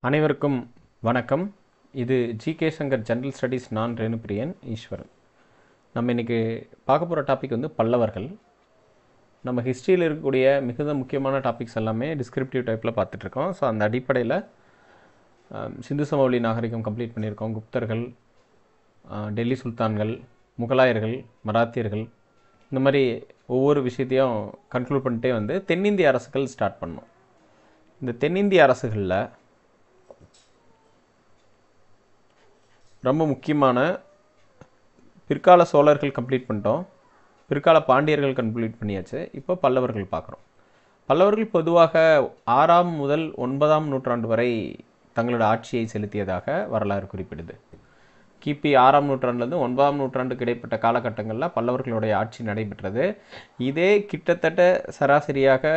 அனைவருக்கும் வணக்கம். இது ஜிகே சங்கர் ஜென்ரல் ஸ்டடீஸ். நான் ரேணுபிரியன் ஈஸ்வரன். நம்ம இன்றைக்கி பார்க்க போகிற டாபிக் வந்து பல்லவர்கள். நம்ம ஹிஸ்ட்ரியில் இருக்கக்கூடிய மிகுந்த முக்கியமான டாபிக்ஸ் எல்லாமே டிஸ்கிரிப்டிவ் டைப்பில் பார்த்துட்ருக்கோம். ஸோ அந்த அடிப்படையில் சிந்து சமவெளி நாகரிகம் கம்ப்ளீட் பண்ணியிருக்கோம். குப்தர்கள், டெல்லி சுல்தான்கள், முகலாயர்கள், மராத்தியர்கள், இந்த மாதிரி ஒவ்வொரு விஷயத்தையும் கன்க்ளூட் பண்ணிட்டே வந்து தென்னிந்திய அரசுகள் ஸ்டார்ட் பண்ணோம். இந்த தென்னிந்திய அரசுகளில் ரொம்ப முக்கியமான பிற்கால சோழர்கள் கம்ப்ளீட் பண்ணிட்டோம், பிற்கால பாண்டியர்கள் கம்ப்ளீட் பண்ணியாச்சு. இப்போ பல்லவர்கள் பார்க்குறோம். பல்லவர்கள் பொதுவாக 6ஆம் முதல் 9ஆம் நூற்றாண்டு வரை தங்களோட ஆட்சியை செலுத்தியதாக வரலாறு குறிப்பிடுது. கிபி 6ஆம் நூற்றாண்டுலேருந்து 9ஆம் நூற்றாண்டுக்கு இடைப்பட்ட காலகட்டங்களில் பல்லவர்களுடைய ஆட்சி நடைபெற்றது. இதே கிட்டத்தட்ட சராசரியாக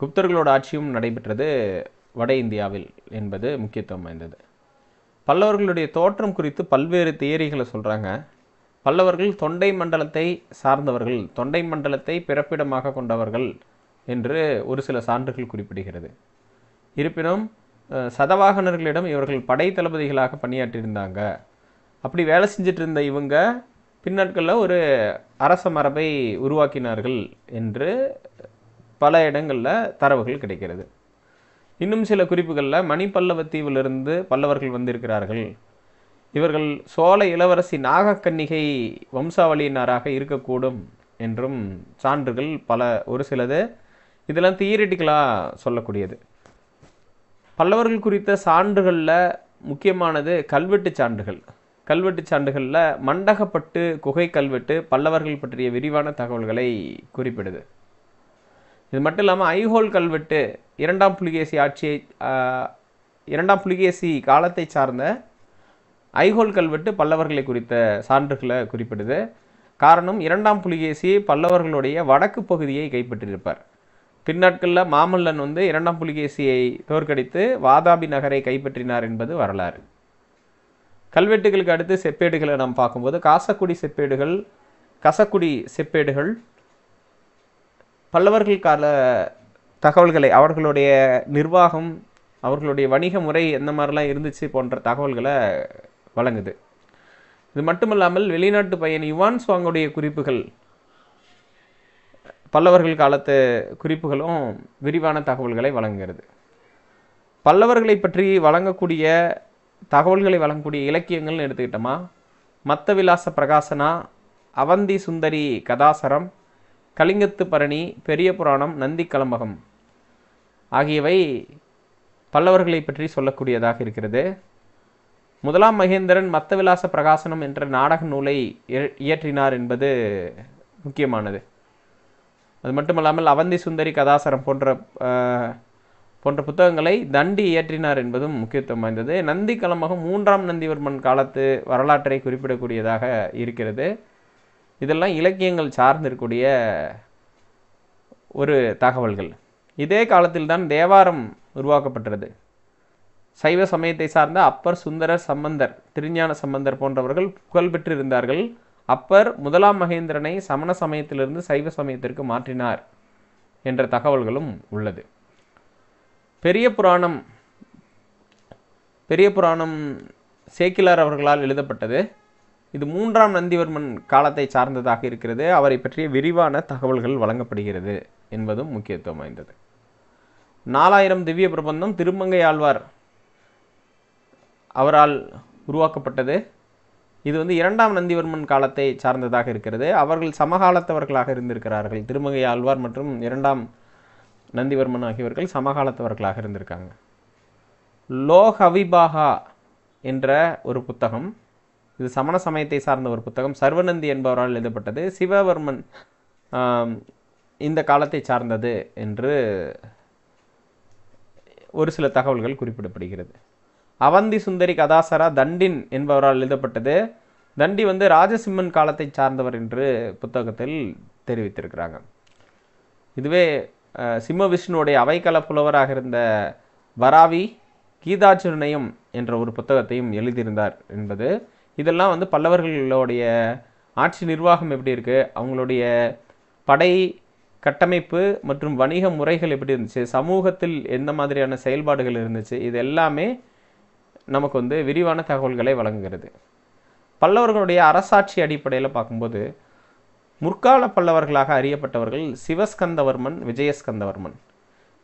குப்தர்களோட ஆட்சியும் நடைபெற்றது வட இந்தியாவில் என்பது முக்கியத்துவம் வாய்ந்தது. பல்லவர்களுடைய தோற்றம் குறித்து பல்வேறு தியரிகளை சொல்கிறாங்க. பல்லவர்கள் தொண்டை மண்டலத்தை சார்ந்தவர்கள், தொண்டை மண்டலத்தை பிறப்பிடமாக கொண்டவர்கள் என்று ஒரு சில சான்றுகள் குறிப்பிடுகிறது. இருப்பினும் சதவாகனர்களிடம் இவர்கள் படை தளபதிகளாக பணியாற்றியிருந்தாங்க. அப்படி வேலை செஞ்சிட்டு இருந்த இவங்க பின்னாட்களில் ஒரு அரச மரபை உருவாக்கினார்கள் என்று பல இடங்களில் தரவுகள் கிடைக்கிறது. இன்னும் சில குறிப்புகளில் மணிப்பல்லவத்தீவிலிருந்து பல்லவர்கள் வந்திருக்கிறார்கள், இவர்கள் சோழ இளவரசி நாகக்கன்னிகை வம்சாவளியினராக இருக்கக்கூடும் என்றும் சான்றுகள் ஒரு சிலது. இதெல்லாம் தியரிட்டிக்கலாக சொல்லக்கூடியது. பல்லவர்கள் குறித்த சான்றுகளில் முக்கியமானது கல்வெட்டு சான்றுகள். கல்வெட்டு சான்றுகளில் மண்டகப்பட்டு குகை கல்வெட்டு பல்லவர்கள் பற்றிய விரிவான தகவல்களை குறிப்பிடுது. இது மட்டும் இல்லாமல் ஐஹோல் கல்வெட்டு இரண்டாம் புலிகேசி காலத்தை சார்ந்த ஐஹோல் கல்வெட்டு பல்லவர்களை குறித்த சான்றுகளை குறிப்பிடுது. காரணம், இரண்டாம் புலிகேசி பல்லவர்களுடைய வடக்கு பகுதியை கைப்பற்றியிருப்பார். பின்னாட்களில் மாமல்லன் வந்து இரண்டாம் புலிகேசியை தோற்கடித்து வாதாபி நகரை கைப்பற்றினார் என்பது வரலாறு. கல்வெட்டுகளுக்கு அடுத்து செப்பேடுகளை நாம் பார்க்கும்போது கசக்குடி செப்பேடுகள் பல்லவர்கள் கால தகவல்களை, அவர்களுடைய நிர்வாகம், அவர்களுடைய வணிக முறை எந்த மாதிரிலாம் இருந்துச்சு போன்ற தகவல்களை வழங்குது. இது மட்டுமல்லாமல் வெளிநாட்டு பயணி யுவான் சுவாங்குடைய குறிப்புகள், பல்லவர்கள் காலத்து குறிப்புகளும் விரிவான தகவல்களை வழங்குகிறது. பல்லவர்களை பற்றி தகவல்களை வழங்கக்கூடிய இலக்கியங்கள்னு எடுத்துக்கிட்டோமா, மத்த விலாச பிரகாசனா, அவந்தி சுந்தரி கதாசரம், கலிங்கத்து பரணி, பெரிய புராணம், நந்தி கலம்பகம் ஆகியவை பல்லவர்களை பற்றி சொல்லக்கூடியதாக இருக்கிறது. முதலாம் மகேந்திரன் மத்த விலாச பிரகாசனம் என்ற நாடக நூலை இயற்றினார் என்பது முக்கியமானது. அது மட்டுமல்லாமல் அவந்தி சுந்தரி கதாசரம் போன்ற புத்தகங்களை தண்டி இயற்றினார் என்பதும் முக்கியத்துவம் வாய்ந்தது. நந்தி கலம்பகம் 3ஆம் நந்திவர்மன் காலத்து வரலாற்றை குறிப்பிடக்கூடியதாக இருக்கிறது. இதெல்லாம் இலக்கியங்கள் சார்ந்திருக்கக்கூடிய ஒரு தகவல்கள். இதே காலத்தில்தான் தேவாரம் உருவாக்கப்பட்டது. சைவ சமயத்தை சார்ந்த அப்பர், சுந்தரர், சம்பந்தர், திருஞான சம்பந்தர் போன்றவர்கள் புகழ் பெற்றிருந்தார்கள். அப்பர் முதலாம் மகேந்திரனை சமண சமயத்திலிருந்து சைவ சமயத்திற்கு மாற்றினார் என்ற தகவல்களும் உள்ளது. பெரிய புராணம் சேக்கிலார் அவர்களால் எழுதப்பட்டது. இது 3ஆம் நந்திவர்மன் காலத்தை சார்ந்ததாக இருக்கிறது. அவரை பற்றிய விரிவான தகவல்கள் வழங்கப்படுகிறது என்பதும் முக்கியத்துவம் வாய்ந்தது. 4000 திவ்ய பிரபந்தம் திருமங்கை ஆழ்வார் அவரால் உருவாக்கப்பட்டது. இது வந்து 2ஆம் நந்திவர்மன் காலத்தை சார்ந்ததாக இருக்கிறது. அவர்கள் சமகாலத்தவர்களாக இருந்திருக்கிறார்கள். திருமங்கை ஆழ்வார் மற்றும் 2ஆம் நந்திவர்மன் ஆகியவர்கள் சமகாலத்தவர்களாக இருந்திருக்காங்க. லோகவிபாகா என்ற ஒரு புத்தகம், இது சமண சமயத்தை சார்ந்த ஒரு புத்தகம், சர்வநந்தி என்பவரால் எழுதப்பட்டது. சிவவர்மன் இந்த காலத்தை சார்ந்தது என்று ஒரு சில தகவல்கள் குறிப்பிடப்படுகிறது. அவந்தி சுந்தரி கதாசரா தண்டின் என்பவரால் எழுதப்பட்டது. தண்டி வந்து ராஜசிம்மன் காலத்தை சார்ந்தவர் என்று புத்தகத்தில் தெரிவித்திருக்கிறாங்க. இதுவே சிம்ம விஷ்ணுவுடைய அவைக்கள புலவராக இருந்த வராவி கீதாச்சுர்ணயம் என்ற ஒரு புத்தகத்தையும் எழுதியிருந்தார் என்பது. இதெல்லாம் வந்து பல்லவர்களுடைய ஆட்சி நிர்வாகம் எப்படி இருக்குது, அவங்களுடைய படை கட்டமைப்பு மற்றும் வணிக முறைகள் எப்படி இருந்துச்சு, சமூகத்தில் எந்த மாதிரியான செயல்பாடுகள் இருந்துச்சு, இது எல்லாமே நமக்கு வந்து விரிவான தகவல்களை வழங்குகிறது. பல்லவர்களுடைய அரசாட்சி அடிப்படையில் பார்க்கும்போது முற்கால பல்லவர்களாக அறியப்பட்டவர்கள் சிவஸ்கந்தவர்மன், விஜயஸ்கந்தவர்மன்.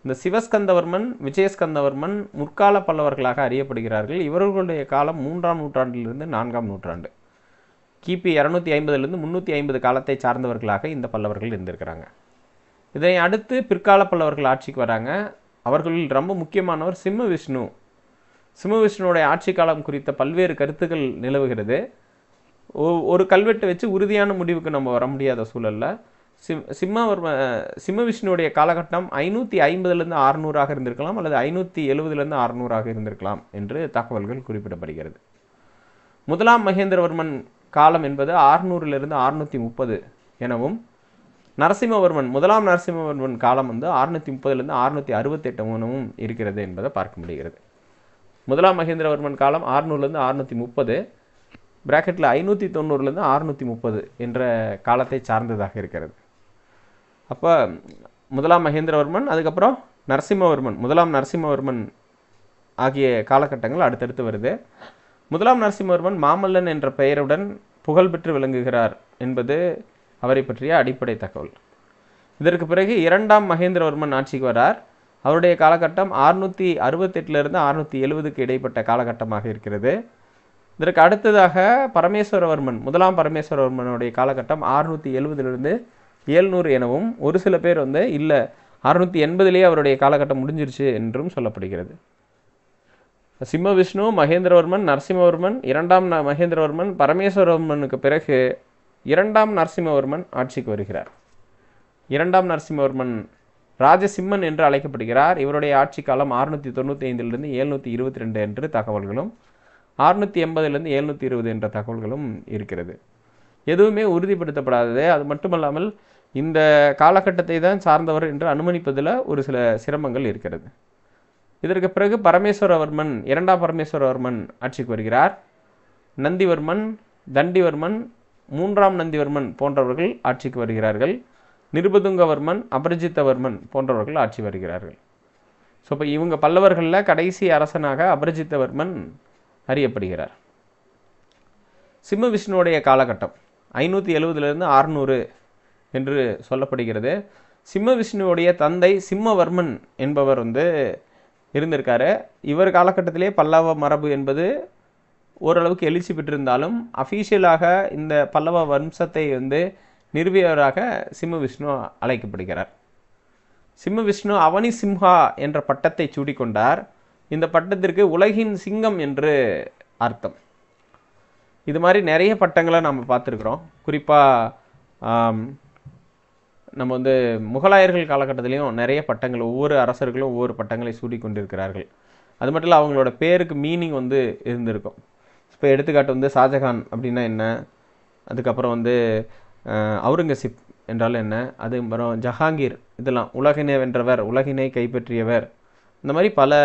இந்த சிவஸ்கந்தவர்மன், விஜயஸ்கந்தவர்மன் முற்கால பல்லவர்களாக அறியப்படுகிறார்கள். இவர்களுடைய காலம் 3ஆம் நூற்றாண்டிலிருந்து 4ஆம் நூற்றாண்டு, கிபி 250 350 காலத்தை சார்ந்தவர்களாக இந்த பல்லவர்கள் இருந்திருக்கிறாங்க. இதை அடுத்து பிற்கால பல்லவர்கள் ஆட்சிக்கு வராங்க. அவர்களில் ரொம்ப முக்கியமானவர் சிம்ம விஷ்ணு. சிம்ம விஷ்ணுவோடைய ஆட்சி காலம் குறித்த பல்வேறு கருத்துக்கள் நிலவுகிறது. ஒரு கல்வெட்டு வச்சு உறுதியான முடிவுக்கு நம்ம வர முடியாத சூழலில் சிம்ம விஷ்ணுவுடைய காலகட்டம் 550 600 இருந்திருக்கலாம், அல்லது 570 600 இருந்திருக்கலாம் என்று தகவல்கள் குறிப்பிடப்படுகிறது. முதலாம் மகேந்திரவர்மன் காலம் என்பது 600 630 எனவும், நரசிம்மவர்மன் முதலாம் நரசிம்மவர்மன் காலம் வந்து 630 668 எனவும் இருக்கிறது என்பதை பார்க்க முடிகிறது. முதலாம் மகேந்திரவர்மன் காலம் 600 630, பிராக்கெட்டில் 590 630 என்ற காலத்தை சார்ந்ததாக இருக்கிறது. அப்போ முதலாம் மகேந்திரவர்மன், அதுக்கப்புறம் நரசிம்மவர்மன், முதலாம் நரசிம்மவர்மன் ஆகிய காலகட்டங்கள் அடுத்தடுத்து வருது. முதலாம் நரசிம்மவர்மன் மாமல்லன் என்ற பெயருடன் புகழ்பெற்று விளங்குகிறார் என்பது அவரை பற்றிய அடிப்படை தகவல். இதற்கு பிறகு 2ஆம் மகேந்திரவர்மன் ஆட்சிக்கு வரார். அவருடைய காலகட்டம் 668 670 இடைப்பட்ட காலகட்டமாக இருக்கிறது. இதற்கு அடுத்ததாக பரமேஸ்வரவர்மன், முதலாம் பரமேஸ்வரவர்மனுடைய காலகட்டம் 670 700 எனவும், ஒரு சில பேர் வந்து இல்லை 680 அவருடைய காலகட்டம் முடிஞ்சிருச்சு என்றும் சொல்லப்படுகிறது. சிம்ம விஷ்ணு, மகேந்திரவர்மன், நரசிம்மவர்மன், 2ஆம் மகேந்திரவர்மன், பரமேஸ்வரவர்மனுக்கு பிறகு 2ஆம் நரசிம்மவர்மன் ஆட்சிக்கு வருகிறார். 2ஆம் நரசிம்மவர்மன் ராஜசிம்மன் என்று அழைக்கப்படுகிறார். இவருடைய ஆட்சி காலம் 695 722 என்று தகவல்களும், 680 720 என்ற தகவல்களும் இருக்கிறது. எதுவுமே உறுதிப்படுத்தப்படாதது. அது மட்டுமல்லாமல் இந்த காலகட்டத்தை தான் சார்ந்தவர் என்று அனுமதிப்பதில் ஒரு சில சிரமங்கள் இருக்கிறது. இதற்கு பிறகு பரமேஸ்வரவர்மன், 2ஆம் பரமேஸ்வரவர்மன் ஆட்சிக்கு வருகிறார். நந்திவர்மன், தண்டிவர்மன், 3ஆம் நந்திவர்மன் போன்றவர்கள் ஆட்சிக்கு வருகிறார்கள். நிருபதுங்கவர்மன், அபரிஜித்தவர்மன் போன்றவர்கள் ஆட்சி வருகிறார்கள். ஸோ இப்போ இவங்க பல்லவர்களில் கடைசி அரசனாக அபரிஜித்தவர்மன் அறியப்படுகிறார். சிம்ம விஷ்ணுவுடைய காலகட்டம் 570 600 என்று சொல்லப்படுகிறது. சிம்ம விஷ்ணுவுடைய தந்தை சிம்மவர்மன் என்பவர் வந்து இருந்திருக்காரு. இவர் காலகட்டத்திலே பல்லவ மரபு என்பது ஓரளவுக்கு எழுச்சி பெற்றிருந்தாலும் அஃபீஷியலாக இந்த பல்லவ வம்சத்தை வந்து நிறுவியவராக சிம்ம விஷ்ணு அழைக்கப்படுகிறார். சிம்ம விஷ்ணு அவனி சிம்ஹா என்ற பட்டத்தை சூடிக்கொண்டார். இந்த பட்டத்திற்கு உலகின் சிங்கம் என்று அர்த்தம். இது மாதிரி நிறைய பட்டங்களை நம்ம பார்த்துருக்குறோம். குறிப்பாக நம்ம வந்து முகலாயர்கள் காலகட்டத்திலையும் நிறைய பட்டங்கள், ஒவ்வொரு அரசர்களும் ஒவ்வொரு பட்டங்களை சூடிக்கொண்டிருக்கிறார்கள். அது மட்டும் இல்லை, அவங்களோட பேருக்கு மீனிங் வந்து இருந்திருக்கும். இப்போ எடுத்துக்காட்டு வந்து ஷாஜகான் அப்படின்னா என்ன, அதுக்கப்புறம் வந்து அவுரங்கசீப் என்றால் என்ன, அதுக்கப்புறம் ஜஹாங்கீர், இதெல்லாம் உலகினை வென்றவர், உலகினை கைப்பற்றியவர், இந்த மாதிரி பல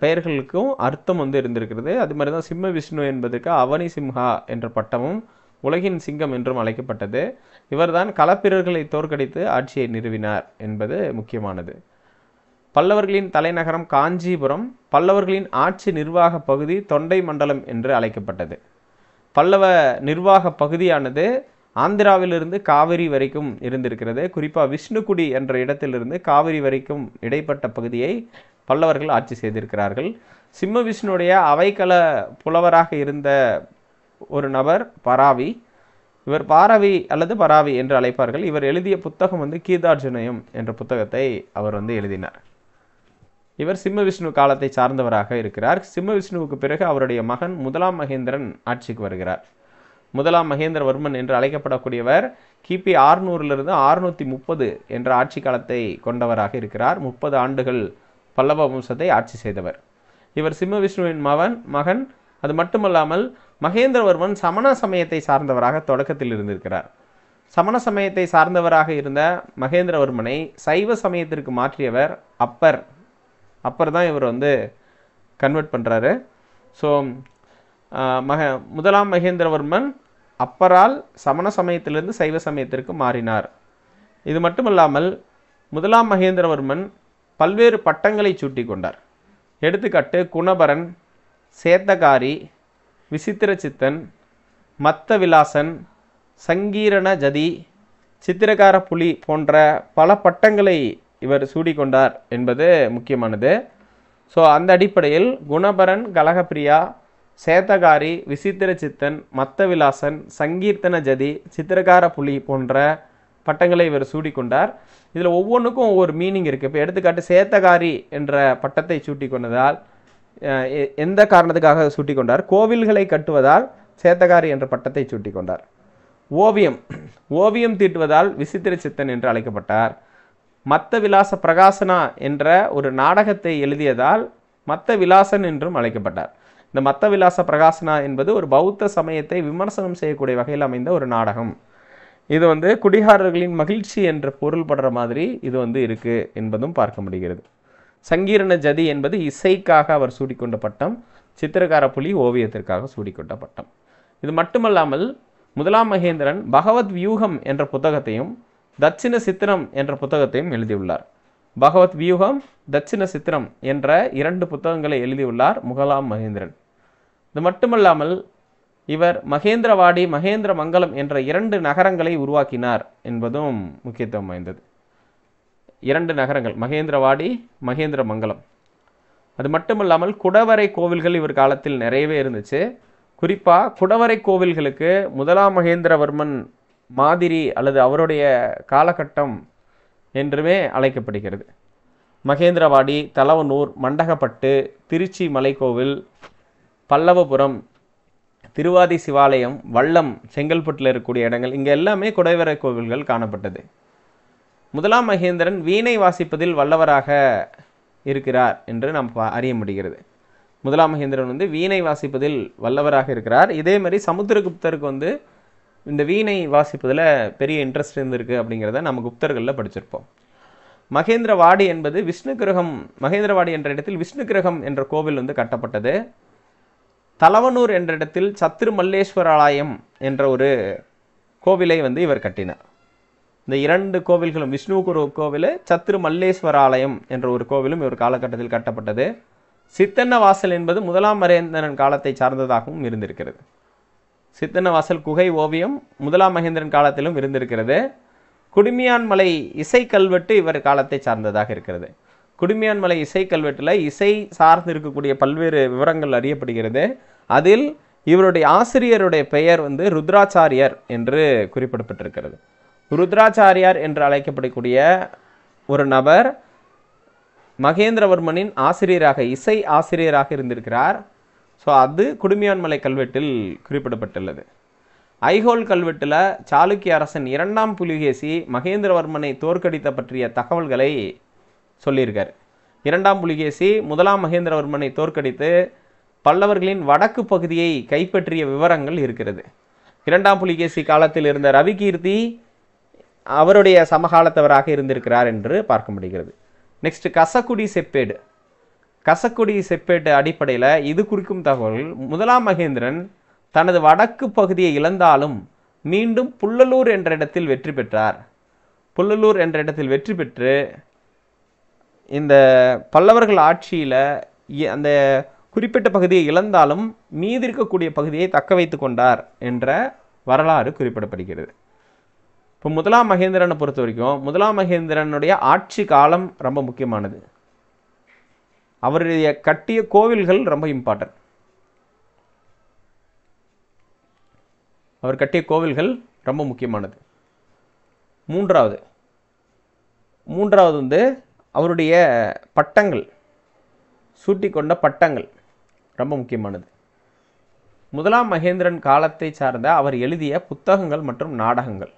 பெயர்களுக்கும் அர்த்தம் வந்து இருந்திருக்கிறது. அது மாதிரி தான் சிம்ம விஷ்ணு என்பதற்கு அவனி சிம்ஹா என்ற பட்டமும் உலகின் சிங்கம் என்றும் அழைக்கப்பட்டது. இவர்தான் களப்பிரர்களை தோற்கடித்து ஆட்சியை நிறுவினார் என்பது முக்கியமானது. பல்லவர்களின் தலைநகரம் காஞ்சிபுரம். பல்லவர்களின் ஆட்சி நிர்வாக பகுதி தொண்டை மண்டலம் என்று அழைக்கப்பட்டது. பல்லவ நிர்வாக பகுதியானது ஆந்திராவிலிருந்து காவிரி வரைக்கும் இருந்திருக்கிறது. குறிப்பாக விஷ்ணுகுடி என்ற இடத்திலிருந்து காவிரி வரைக்கும் இடைப்பட்ட பகுதியை பல்லவர்கள் ஆட்சி செய்திருக்கிறார்கள். சிம்ம விஷ்ணுடைய அவைக்கள புலவராக இருந்த ஒரு நபர் பராவி. இவர் பாரவி அல்லது பராவி என்று அழைப்பார்கள். இவர் எழுதிய புத்தகம் வந்து கீதார்ஜுனயம் என்ற புத்தகத்தை அவர் வந்து எழுதினார். இவர் சிம்ம விஷ்ணு காலத்தை சார்ந்தவராக இருக்கிறார். சிம்ம விஷ்ணுவுக்கு பிறகு அவருடைய மகன் முதலாம் மகேந்திரன் ஆட்சிக்கு வருகிறார். முதலாம் மகேந்திரவர்மன் என்று அழைக்கப்படக்கூடியவர் கிபி 600 630 என்ற ஆட்சி காலத்தை கொண்டவராக இருக்கிறார். 30 ஆண்டுகள் பல்லவ வம்சத்தை ஆட்சி செய்தவர் இவர். சிம்ம விஷ்ணுவின் மகன். அது மட்டுமல்லாமல் மகேந்திரவர்மன் சமண சமயத்தை சார்ந்தவராக தொடக்கத்தில் இருந்திருக்கிறார். சமண சமயத்தை சார்ந்தவராக இருந்த மகேந்திரவர்மனை சைவ சமயத்திற்கு மாற்றியவர் அப்பர் தான் இவர் வந்து கன்வெர்ட் பண்ணுறாரு. ஸோ முதலாம் மகேந்திரவர்மன் அப்பரால் சமண சமயத்திலிருந்து சைவ சமயத்திற்கு மாறினார் இது மட்டுமல்லாமல் முதலாம் மகேந்திரவர்மன் பல்வேறு பட்டங்களை சூட்டி கொண்டார். எடுத்துக்காட்டு குணபரன், சேத்தகாரி, விசித்திரசித்தன், மத்த விலாசன், சங்கீரண ஜதி, சித்திரகார புலி போன்ற பல பட்டங்களை இவர் சூடிக்கொண்டார் என்பது முக்கியமானது. ஸோ அந்த அடிப்படையில் குணபரன், கலகப்பிரியா, சேத்தகாரி, விசித்திரசித்தன், மத்த விலாசன், சங்கீர்த்தன ஜதி, சித்திரகார புலி போன்ற பட்டங்களை இவர் சூடிக்கொண்டார். இதில் ஒவ்வொன்றுக்கும் ஒவ்வொரு மீனிங் இருக்குது. இப்போ எடுத்துக்காட்டு சேத்தகாரி என்ற பட்டத்தை சூட்டி கொண்டதால் எந்த காரணத்துக்காக சூட்டி கொண்டார்? கோவில்களை கட்டுவதால் சேத்தகாரி என்ற பட்டத்தை சூட்டி கொண்டார். ஓவியம் தீட்டுவதால் விசித்திரசித்தன் என்று அழைக்கப்பட்டார். மத்த விலாச பிரகாசனா என்ற ஒரு நாடகத்தை எழுதியதால் மத்த விலாசன் என்றும் அழைக்கப்பட்டார். இந்த மத்த விலாச பிரகாசனா என்பது ஒரு பௌத்த சமயத்தை விமர்சனம் செய்யக்கூடிய வகையில் அமைந்த ஒரு நாடகம். இது குடிகாரர்களின் மகிழ்ச்சி என்ற பொருள்படுற மாதிரி இது இருக்கு என்பதும் பார்க்க முடிகிறது. சங்கீரண ஜதி என்பது இசைக்காக அவர் சூடிக்கொண்ட பட்டம். சித்திரகார புலி ஓவியத்திற்காக சூடிக்கொண்ட பட்டம். இது மட்டுமல்லாமல் முதலாம் மகேந்திரன் பகவத் வியூகம் என்ற புத்தகத்தையும் தட்சிண சித்திரம் என்ற புத்தகத்தையும் எழுதியுள்ளார். பகவத் வியூகம், தட்சிண சித்திரம் என்ற 2 புத்தகங்களை எழுதியுள்ளார் முதலாம் மகேந்திரன். இது மட்டுமல்லாமல் இவர் மகேந்திரவாடி, மகேந்திர மங்கலம் என்ற 2 நகரங்களை உருவாக்கினார் என்பதும் முக்கியத்துவம் வாய்ந்தது. 2 நகரங்கள், மகேந்திரவாடி, மகேந்திர மங்கலம். அது மட்டுமல்லாமல் குடவரை கோவில்கள் இவர் காலத்தில் நிறையவே இருந்துச்சு. குறிப்பாக குடவரை கோவில்களுக்கு முதலாம் மகேந்திரவர்மன் மாதிரி அல்லது அவருடைய காலகட்டம் என்றுமே அழைக்கப்படுகிறது. மகேந்திரவாடி, தலவனூர், மண்டகப்பட்டு, திருச்சி மலைக்கோவில், பல்லவபுரம், திருவாதி சிவாலயம், வல்லம், செங்கல்பட்டில் இருக்கக்கூடிய இடங்கள், இங்கே எல்லாமே குடைவரை கோவில்கள் காணப்பட்டது. முதலாம் மகேந்திரன் வீணை வாசிப்பதில் வல்லவராக இருக்கிறார் என்று நாம் அறிய முடிகிறது. முதலாம் மகேந்திரன் வீணை வாசிப்பதில் வல்லவராக இருக்கிறார். இதே மாதிரி சமுத்திரகுப்தருக்கு இந்த வீணை வாசிப்பதில் பெரிய இன்ட்ரெஸ்ட் இருந்திருக்கு அப்படிங்கிறத நம்ம குப்தர்களில் படிச்சிருப்போம். மகேந்திரவாடி என்பது விஷ்ணு கிரகம், மகேந்திரவாடி என்ற இடத்தில் விஷ்ணு கிரகம் என்ற கோவில் கட்டப்பட்டது. தலவனூர் என்ற இடத்தில் சத்ரு மல்லேஸ்வராலயம் என்ற ஒரு கோவிலை இவர் கட்டினார். இந்த 2 கோவில்களும், விஷ்ணு கோவில், சத்ரு மல்லேஸ்வராலயம் என்ற ஒரு கோவிலும் இவர் காலகட்டத்தில் கட்டப்பட்டது. சித்தன்ன வாசல் என்பது முதலாம் மகேந்திரன் காலத்தை சார்ந்ததாகவும் இருந்திருக்கிறது. சித்தன்ன வாசல் குகை ஓவியம் முதலாம் மகேந்திரன் காலத்திலும் இருந்திருக்கிறது. குடுமியான்மலை இசை கல்வெட்டு இவர் காலத்தை சார்ந்ததாக இருக்கிறது. குடுமியான்மலை இசை கல்வெட்டில் இசை சார்ந்து இருக்கக்கூடிய பல்வேறு விவரங்கள் அறியப்படுகிறது. அதில் இவருடைய ஆசிரியருடைய பெயர் ருத்ராச்சாரியர் என்று குறிப்பிடப்பட்டிருக்கிறது. ருத்ராச்சாரியார் என்று அழைக்கப்படக்கூடிய ஒரு நபர் மகேந்திரவர்மனின் ஆசிரியராக, இசை ஆசிரியராக இருந்திருக்கிறார். ஸோ அது குடுமியான்மலை கல்வெட்டில் குறிப்பிடப்பட்டுள்ளது. ஐஹோல் கல்வெட்டில் சாளுக்கிய அரசன் 2ஆம் புலிகேசி மகேந்திரவர்மனை தோற்கடித்த பற்றிய தகவல்களை சொல்லியிருக்கார். 2ஆம் புலிகேசி முதலாம் மகேந்திரவர்மனை தோற்கடித்து பல்லவர்களின் வடக்கு பகுதியை கைப்பற்றிய விவரங்கள் இருக்கிறது. 2ஆம் புலிகேசி காலத்தில் இருந்த ரவிகீர்த்தி அவருடைய சமகாலத்தவராக இருந்திருக்கிறார் என்று பார்க்க முடிகிறது. நெக்ஸ்ட் கசக்குடி செப்பேடு. கசக்குடி செப்பேடு அடிப்படையில் இது குறிக்கும் தகவல்கள், முதலாம் மகேந்திரன் தனது வடக்கு பகுதியை இழந்தாலும் மீண்டும் புல்லலூர் என்ற இடத்தில் வெற்றி பெற்றார். புல்லலூர் என்ற இடத்தில் வெற்றி பெற்று இந்த பல்லவர்கள் ஆட்சியில் அந்த குறிப்பிட்ட பகுதியை இழந்தாலும் மீதி இருக்கக்கூடிய பகுதியை தக்க வைத்து கொண்டார் என்ற வரலாறு குறிப்பிடப்படுகிறது. இப்போ முதலாம் மகேந்திரனை பொறுத்த வரைக்கும் முதலாம் மகேந்திரனுடைய ஆட்சி காலம் ரொம்ப முக்கியமானது. அவருடைய கட்டிய கோவில்கள் ரொம்ப இம்பார்ட்டன்ட். அவர் கட்டிய கோவில்கள் ரொம்ப முக்கியமானது. மூன்றாவது அவருடைய பட்டங்கள், சூட்டி கொண்ட பட்டங்கள் ரொம்ப முக்கியமானது. முதலாம் மகேந்திரன் காலத்தை சார்ந்த அவர் எழுதிய புத்தகங்கள் மற்றும் நாடகங்கள்.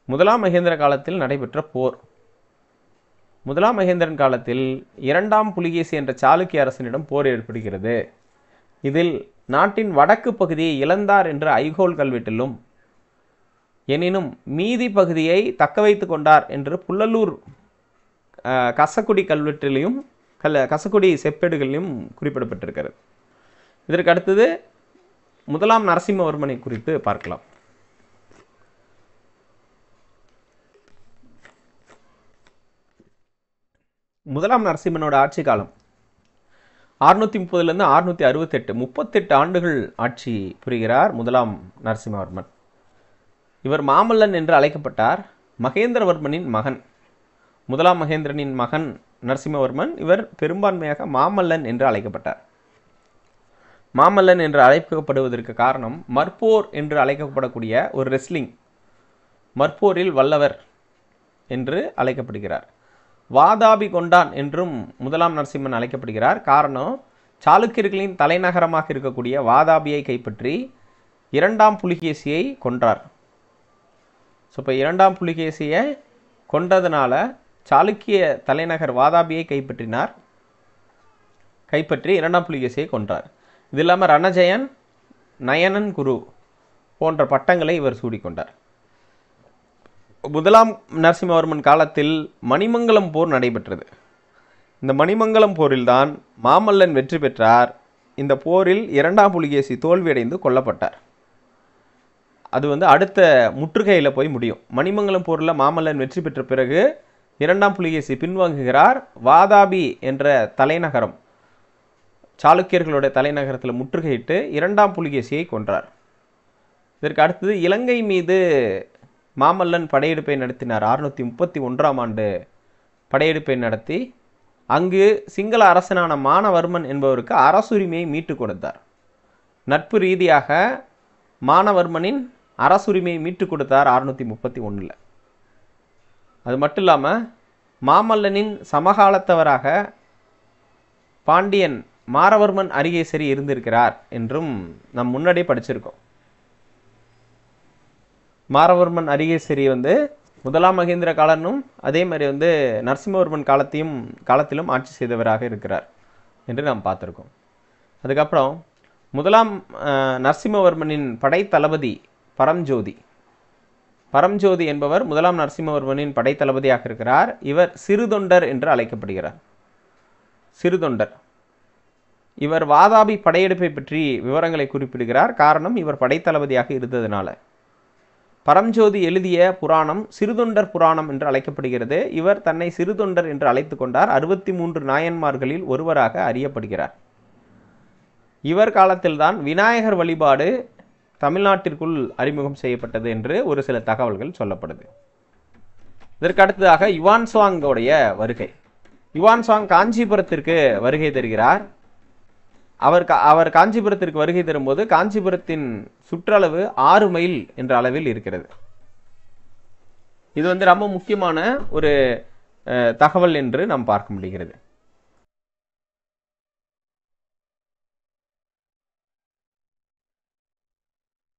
முதலாம் மகேந்திர காலத்தில் நடைபெற்ற போர். முதலாம் மகேந்திரன் காலத்தில் 2ஆம் புலிகேசி என்ற சாளுக்கிய அரசனிடம் போர் ஏற்படுகிறது. இதில் நாட்டின் வடக்கு பகுதியை இழந்தார் என்று ஐஹோல் கல்வெட்டிலும், எனினும் மீதி பகுதியை தக்க வைத்து கொண்டார் என்று புல்லலூர் கசக்குடி கல்வெட்டிலையும் கசக்குடி செப்பேடுகளிலும் குறிப்பிடப்பட்டிருக்கிறது. இதற்கு அடுத்தது முதலாம் நரசிம்மவர்மனை குறித்து பார்க்கலாம். முதலாம் நரசிம்மனோட ஆட்சி காலம் 630 668, 38 ஆண்டுகள் ஆட்சி புரிகிறார் முதலாம் நரசிம்மவர்மன். இவர் மாமல்லன் என்று அழைக்கப்பட்டார். மகேந்திரவர்மனின் மகன், முதலாம் மகேந்திரனின் மகன் நரசிம்மவர்மன். இவர் பெரும்பான்மையாக மாமல்லன் என்று அழைக்கப்பட்டார். மாமல்லன் என்று அழைக்கப்படுவதற்கு காரணம், மற்போர் என்று அழைக்கப்படக்கூடிய ஒரு ரெஸ்லிங், மற்போரில் வல்லவர் என்று அழைக்கப்படுகிறார். வாதாபி கொண்டான் என்றும் முதலாம் நரசிம்மன் அழைக்கப்படுகிறார். காரணம், சாளுக்கியர்களின் தலைநகரமாக இருக்கக்கூடிய வாதாபியை கைப்பற்றி இரண்டாம் புலிகேசியை கொன்றார். ஸோ இப்போ இரண்டாம் புலிகேசியை கொன்றதுனால சாளுக்கிய தலைநகர் வாதாபியை கைப்பற்றி இரண்டாம் புலிகேசியை கொன்றார். இது இல்லாமல் ரணஜயன், நயனன் குரு போன்ற பட்டங்களை இவர் சூடிக்கொண்டார். முதலாம் நரசிம்மவர்மன் காலத்தில் மணிமங்கலம் போர் நடைபெற்றது. இந்த மணிமங்கலம் போரில்தான் மாமல்லன் வெற்றி பெற்றார். இந்த போரில் இரண்டாம் புலிகேசி தோல்வியடைந்து கொல்லப்பட்டார். அது அடுத்த முற்றுகையில் போய் முடியும். மணிமங்கலம் போரில் மாமல்லன் வெற்றி பெற்ற பிறகு இரண்டாம் புலிகேசி பின்வாங்குகிறார். வாதாபி என்ற தலைநகரம், சாளுக்கியர்களுடைய தலைநகரத்தில் முற்றுகையிட்டு இரண்டாம் புலிகேசியை கொன்றார். இதற்கு அடுத்தது இலங்கை மீது மாமல்லன் படையெடுப்பை நடத்தினார். 631ஆம் ஆண்டு படையெடுப்பை நடத்தி அங்கு சிங்கள அரசனான மானவர்மன் என்பவருக்கு அரசுரிமையை மீட்டு கொடுத்தார். நட்பு ரீதியாக மானவர்மனின் அரசுரிமையை மீட்டு கொடுத்தார் 631. அது மட்டும் இல்லாமல் மாமல்லனின் சமகாலத்தவராக பாண்டியன் மாரவர்மன் அரிகேசரி இருந்திருக்கிறார் என்றும் நாம் முன்னாடியே படிச்சிருக்கோம். மாரவர்மன் அரிகேசரி முதலாம் மகேந்திர காலனும் அதே மாதிரி நரசிம்மவர்மன் காலத்திலும் ஆட்சி செய்தவராக இருக்கிறார் என்று நாம் பார்த்துருக்கோம். அதுக்கப்புறம் முதலாம் நரசிம்மவர்மனின் படைத்தளபதி பரம்ஜோதி என்பவர் முதலாம் நரசிம்மவர்மனின் படைத்தளபதியாக இருக்கிறார். இவர் சிறுதொண்டர் என்று அழைக்கப்படுகிறார். சிறுதொண்டர். இவர் வாதாபி படையெடுப்பை பற்றி விவரங்களை குறிப்பிடுகிறார். காரணம், இவர் படைத்தளபதியாக இருந்ததுனால. பரம்ஜோதி எழுதிய புராணம் சிறுதொண்டர் புராணம் என்று அழைக்கப்படுகிறது. இவர் தன்னை சிறுதொண்டர் என்று அழைத்து கொண்டார். 63 நாயன்மார்களில் ஒருவராக அறியப்படுகிறார். இவர் காலத்தில்தான் விநாயகர் வழிபாடு தமிழ்நாட்டிற்குள் அறிமுகம் செய்யப்பட்டது என்று ஒரு சில தகவல்கள் சொல்லப்படுது. இதற்கு அடுத்ததாக யுவான் சுவாங்கோடைய வருகை. யுவான் சுவாங் காஞ்சிபுரத்திற்கு வருகை தருகிறார். அவர் காஞ்சிபுரத்திற்கு வருகை தரும்போது காஞ்சிபுரத்தின் சுற்றளவு 6 மைல் என்ற அளவில் இருக்கிறது. இது ரொம்ப முக்கியமான ஒரு தகவல் என்று நாம் பார்க்க முடிகிறது.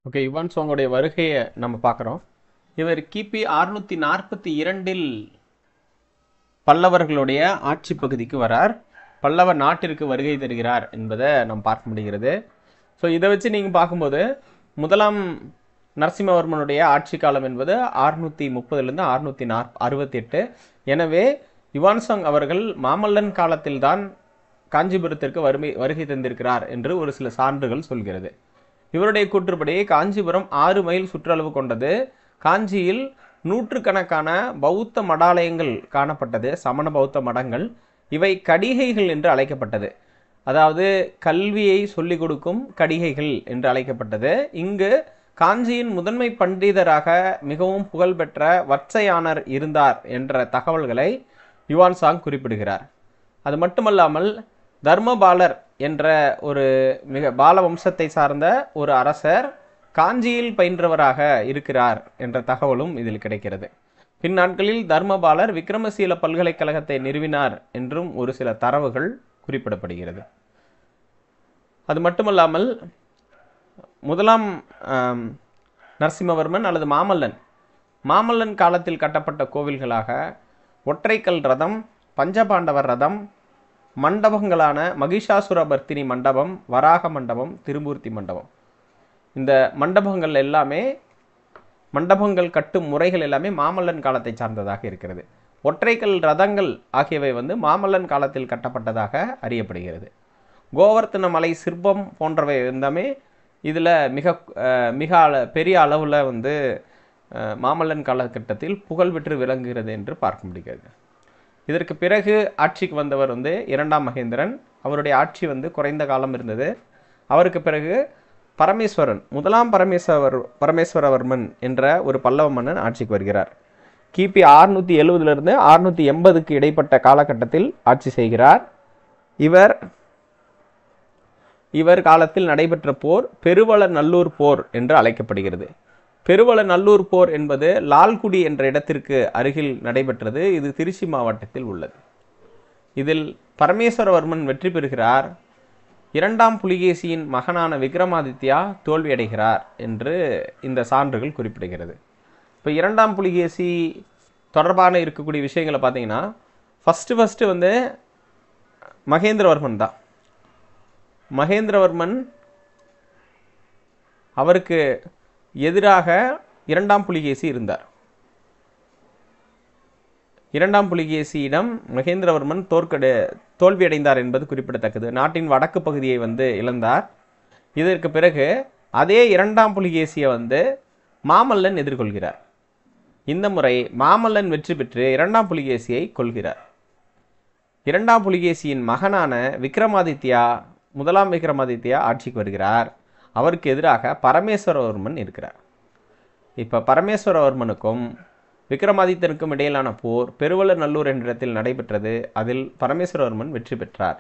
ஓகே, யுவான் சுவாங்கோடைய வருகையை நம்ம பார்க்குறோம். இவர் கிபி 642 பல்லவர்களுடைய ஆட்சி பகுதிக்கு வரார். பல்லவ நாட்டிற்கு வருகை தருகிறார் என்பதை நாம் பார்க்க முடிகிறது. ஸோ இதை வச்சு நீங்கள் பார்க்கும்போது முதலாம் நரசிம்மவர்மனுடைய ஆட்சி காலம் என்பது 630 668. எனவே யுவான் சுவாங் அவர்கள் மாமல்லன் காலத்தில்தான் காஞ்சிபுரத்திற்கு வருகை தந்திருக்கிறார் என்று ஒரு சில சான்றுகள் சொல்கிறது. இவருடைய கூற்றுப்படி காஞ்சிபுரம் 6 மைல் சுற்றளவு கொண்டது. காஞ்சியில் நூற்றுக்கணக்கான பௌத்த மடாலயங்கள் காணப்பட்டது, சமண பௌத்த மடங்கள். இவை கடிகைகள் என்று அழைக்கப்பட்டது. அதாவது கல்வியை சொல்லிக் கொடுக்கும் கடிகைகள் என்று அழைக்கப்பட்டது. இங்கு காஞ்சியின் முதன்மை பண்டிதராக மிகவும் புகழ்பெற்ற வத்சயானர் இருந்தார் என்ற தகவல்களை யுவான் சுவாங் குறிப்பிடுகிறார். அது மட்டுமல்லாமல் தர்மபாலர் என்ற ஒரு மிக பால வம்சத்தை சார்ந்த ஒரு அரசர் காஞ்சியில் பயின்றவராக இருக்கிறார் என்ற தகவலும் இதில் கிடைக்கிறது. பின் நாட்களில் தர்மபாலர் விக்ரமசீல பல்கலைக்கழகத்தை நிறுவினார் என்றும் ஒரு சில தரவுகள் குறிப்பிடப்படுகிறது. அது மட்டுமல்லாமல் முதலாம் நரசிம்மவர்மன் அல்லது மாமல்லன் காலத்தில் கட்டப்பட்ட கோவில்களாக ஒற்றைக்கல் ரதம், பஞ்சபாண்டவர் ரதம், மண்டபங்களான மகிஷாசுரபர்த்தினி மண்டபம், வராக மண்டபம், திருமூர்த்தி மண்டபம், இந்த மண்டபங்கள் கட்டும் முறைகள் எல்லாமே மாமல்லன் காலத்தை சார்ந்ததாக இருக்கிறது. ஒற்றைக்கல் ரதங்கள் ஆகியவை மாமல்லன் காலத்தில் கட்டப்பட்டதாக அறியப்படுகிறது. கோவர்த்தன மலை சிற்பம் போன்றவை எல்லாமே இதில் மிக பெரிய அளவில் வந்து மாமல்லன் காலகட்டத்தில் புகழ் பெற்று விளங்குகிறது என்று பார்க்க முடிகிறது. இதற்கு பிறகு ஆட்சிக்கு வந்தவர் வந்து 2ஆம் மகேந்திரன். அவருடைய ஆட்சி வந்து குறைந்த காலம் இருந்தது. அவருக்கு பிறகு பரமேஸ்வரன், 1ஆம் பரமேஸ்வரவர்மன் என்ற ஒரு பல்லவ மன்னன் ஆட்சிக்கு வருகிறார். கிபி 670 680க்கு இடைப்பட்ட காலகட்டத்தில் ஆட்சி செய்கிறார். இவர் காலத்தில் நடைபெற்ற போர் பெருவளநல்லூர் போர் என்று அழைக்கப்படுகிறது. பெருவளநல்லூர் போர் என்பது லால்குடி என்ற இடத்திற்கு அருகில் நடைபெற்றது. இது திருச்சி மாவட்டத்தில் உள்ளது. இதில் பரமேஸ்வரவர்மன் வெற்றி பெறுகிறார். 2ஆம் புலிகேசியின் மகனான விக்ரமாதித்யா தோல்வியடைகிறார் என்று இந்த சான்றுகள் குறிப்பிடுகிறது. இப்போ 2ஆம் புலிகேசி தொடர்பான இருக்கக்கூடிய விஷயங்களை பார்த்தீங்கன்னா, ஃபஸ்ட்டு வந்து மகேந்திரவர்மன் தான். மகேந்திரவர்மன் அவருக்கு எதிராக 2ஆம் புலிகேசி இருந்தார். 2ஆம் புலிகேசியிடம் மகேந்திரவர்மன் தோல்வியடைந்தார் என்பது குறிப்பிடத்தக்கது. நாட்டின் வடக்கு பகுதியை வந்து இழந்தார். இதற்கு பிறகு அதே 2ஆம் புலிகேசியை வந்து மாமல்லன் எதிர்கொள்கிறார். இந்த முறை மாமல்லன் வெற்றி பெற்று 2ஆம் புலிகேசியை கொள்கிறார். 2ஆம் புலிகேசியின் மகனான விக்ரமாதித்யா, 1ஆம் விக்ரமாதித்யா ஆட்சிக்கு வருகிறார். அவருக்கு எதிராக பரமேஸ்வரவர்மன் இருக்கிறார். இப்போ பரமேஸ்வரவர்மனுக்கும் விக்ரமாதித்தனுக்கும் இடையிலான போர் பெருவளநல்லூர் என்ற இடத்தில் நடைபெற்றது. அதில் பரமேஸ்வரவர்மன் வெற்றி பெற்றார்.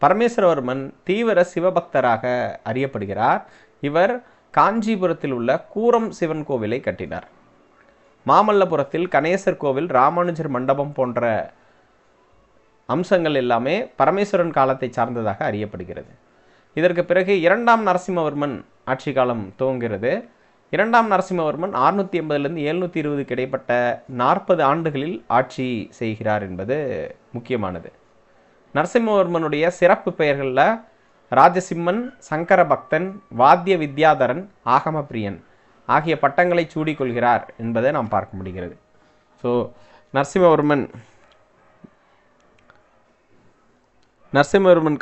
பரமேஸ்வரவர்மன் தீவிர சிவபக்தராக அறியப்படுகிறார். இவர் காஞ்சிபுரத்தில் உள்ள கூரம் சிவன் கோவிலை கட்டினார். மாமல்லபுரத்தில் கணேசர் கோவில், ராமானுஜர் மண்டபம் போன்ற அம்சங்கள் எல்லாமே பரமேஸ்வரன் காலத்தை சார்ந்ததாக அறியப்படுகிறது. இதற்கு பிறகு 2ஆம் நரசிம்மவர்மன் ஆட்சி காலம் துவங்குகிறது. 2ஆம் நரசிம்மவர்மன் 680 720க்கு இடைப்பட்ட 40 ஆண்டுகளில் ஆட்சி செய்கிறார் என்பது முக்கியமானது. நரசிம்மவர்மனுடைய சிறப்பு பெயர்களில் ராஜசிம்மன், சங்கரபக்தன், வாத்திய வித்யாதரன், ஆகமப்பிரியன் ஆகிய பட்டங்களை சூடிக்கொள்கிறார் என்பதை நாம் பார்க்க முடிகிறது. ஸோ நரசிம்மவர்மன்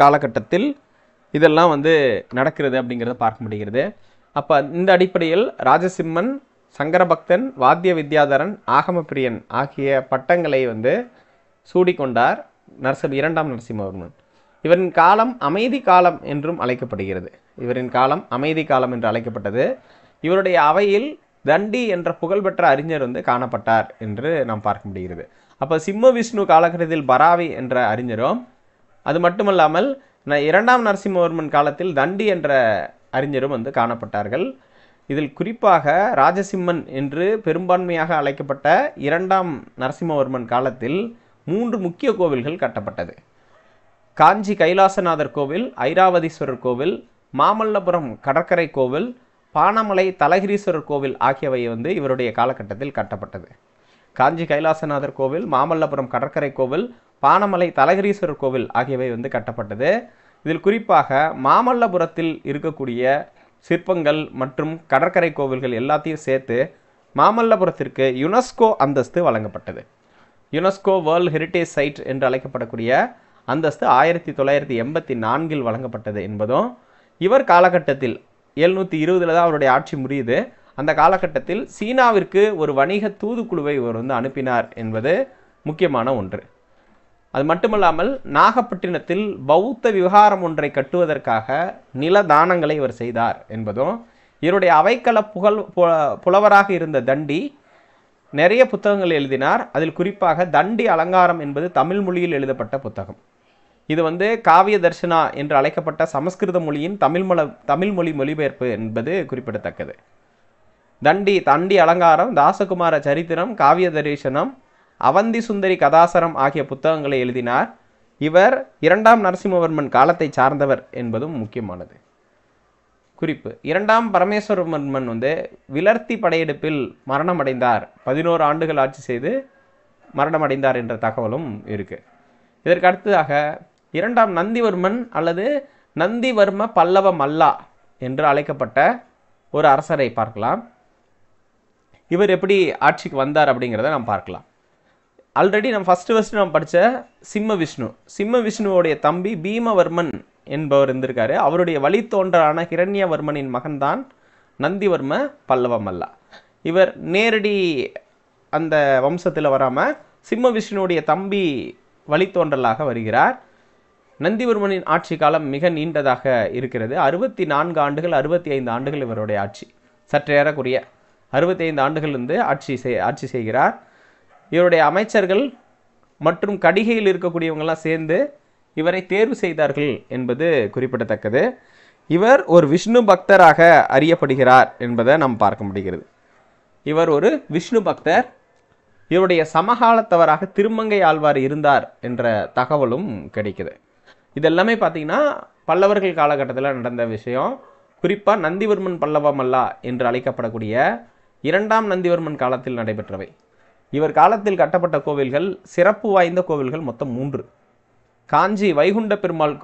காலகட்டத்தில் இதெல்லாம் வந்து நடக்கிறது அப்படிங்கிறத பார்க்க முடிகிறது. அப்போ இந்த அடிப்படையில் ராஜசிம்மன், சங்கரபக்தன், வாத்திய வித்யாதரன், ஆகமப்பிரியன் ஆகிய பட்டங்களை வந்து சூடிக்கொண்டார் 2ஆம் நரசிம்மவர்மன். இவரின் காலம் அமைதி காலம் என்றும் அழைக்கப்படுகிறது. இவரின் காலம் அமைதி காலம் என்று அழைக்கப்பட்டது. இவருடைய அவையில் தண்டி என்ற புகழ்பெற்ற அறிஞர் வந்து காணப்பட்டார் என்று நாம் பார்க்க முடிகிறது. அப்போ சிம்ம விஷ்ணு காலகட்டத்தில் பராவி என்ற அறிஞரும், அது மட்டுமல்லாமல் 2ஆம் நரசிம்மவர்மன் காலத்தில் தண்டி என்ற அறிஞரும் வந்து காணப்பட்டார்கள். இதில் குறிப்பாக ராஜசிம்மன் என்று பெரும்பான்மையாக அழைக்கப்பட்ட 2ஆம் நரசிம்மவர்மன் காலத்தில் 3 முக்கிய கோவில்கள் கட்டப்பட்டது. காஞ்சி கைலாசநாதர் கோவில், ஐராவதீஸ்வரர் கோவில், மாமல்லபுரம் கடற்கரை கோவில், பானமலை தலகிரீஸ்வரர் கோவில் ஆகியவை வந்து இவருடைய காலகட்டத்தில் கட்டப்பட்டது. காஞ்சி கைலாசநாதர் கோவில், மாமல்லபுரம் கடற்கரை கோவில், பானமலை தலகிரீஸ்வரர் கோவில் ஆகியவை வந்து கட்டப்பட்டது. இதில் குறிப்பாக மாமல்லபுரத்தில் இருக்கக்கூடிய சிற்பங்கள் மற்றும் கடற்கரை கோவில்கள் எல்லாத்தையும் சேர்த்து மாமல்லபுரத்திற்கு யுனெஸ்கோ அந்தஸ்து வழங்கப்பட்டது. யுனெஸ்கோ வேர்ல்ட் ஹெரிட்டேஜ் சைட் என்று அழைக்கப்படக்கூடிய அந்தஸ்து 1984 வழங்கப்பட்டது என்பதும், இவர் காலகட்டத்தில் 720 தான் அவருடைய ஆட்சி முடியுது. அந்த காலகட்டத்தில் சீனாவிற்கு ஒரு வணிக தூதுக்குழுவை இவர் வந்து அனுப்பினார் என்பது முக்கியமான ஒன்று. அது மட்டுமல்லாமல் நாகப்பட்டினத்தில் பௌத்த விவகாரம் ஒன்றை கட்டுவதற்காக நில தானங்களை இவர் செய்தார் என்பதும், இவருடைய அவைக்கள புலவராக இருந்த தண்டி நிறைய புத்தகங்கள் எழுதினார். அதில் குறிப்பாக தண்டி அலங்காரம் என்பது தமிழ் மொழியில் எழுதப்பட்ட புத்தகம். இது வந்து காவிய தர்ஷனா என்று அழைக்கப்பட்ட சமஸ்கிருத மொழியின் தமிழ் மொழி மொழிபெயர்ப்பு என்பது குறிப்பிடத்தக்கது. தண்டி அலங்காரம், தாசகுமார சரித்திரம், காவிய தரிசனம், அவந்தி சுந்தரி கதாசரம் ஆகிய புத்தகங்களை எழுதினார். இவர் 2ஆம் நரசிம்மவர்மன் காலத்தை சார்ந்தவர் என்பதும் முக்கியமானது. குறிப்பு: 2ஆம் பரமேஸ்வரவர்மன் வந்து விலர்த்தி படையெடுப்பில் மரணமடைந்தார். 11 ஆண்டுகள் ஆட்சி செய்து மரணமடைந்தார் என்ற தகவலும் இருக்கு. இதற்கு அடுத்ததாக 2ஆம் நந்திவர்மன் அல்லது நந்திவர்ம பல்லவ மல்லா என்று அழைக்கப்பட்ட ஒரு அரசரை பார்க்கலாம். இவர் எப்படி ஆட்சிக்கு வந்தார் அப்படிங்கிறத நாம் பார்க்கலாம். ஆல்ரெடி நம்ம ஃபஸ்ட்டு நம்ம படித்த சிம்ம விஷ்ணுவோடைய தம்பி பீமவர்மன் என்பவர் இருந்திருக்காரு. அவருடைய வழித்தோன்றலான ஹிரண்யவர்மனின் மகன்தான் நந்திவர்ம பல்லவ மல்லா. இவர் நேரடி அந்த வம்சத்தில் வராமல் சிம்ம விஷ்ணுவுடைய தம்பி வழித்தோன்றலாக வருகிறார். நந்திவர்மனின் ஆட்சி காலம் மிக நீண்டதாக இருக்கிறது. 64 ஆண்டுகள் 65 ஆண்டுகள் இவருடைய ஆட்சி. சற்றேறக்குரிய 65 ஆண்டுகள் இருந்து ஆட்சி செய்கிறார். இவருடைய அமைச்சர்கள் மற்றும் கடிகையில் இருக்கக்கூடியவங்கெல்லாம் சேர்ந்து இவரை தேர்வு செய்தார்கள் என்பது குறிப்பிடத்தக்கது. இவர் ஒரு விஷ்ணு பக்தராக அறியப்படுகிறார் என்பதை நாம் பார்க்க முடிகிறது. இவர் ஒரு விஷ்ணு பக்தர். இவருடைய சமகாலத்தவராக திருமங்கை ஆழ்வார் இருந்தார் என்ற தகவலும் கிடைக்குது. இதெல்லாமே பார்த்தீங்கன்னா பல்லவர்கள் காலகட்டத்தில் நடந்த விஷயம். குறிப்பாக நந்திவர்மன் பல்லவ மல்லா என்று அழைக்கப்படக்கூடிய 2ஆம் நந்திவர்மன் காலத்தில் நடைபெற்றவை. இவர் காலத்தில் கட்டப்பட்ட கோவில்கள், சிறப்பு வாய்ந்த கோவில்கள் மொத்தம் 3. காஞ்சி வைகுண்ட பெருமாள்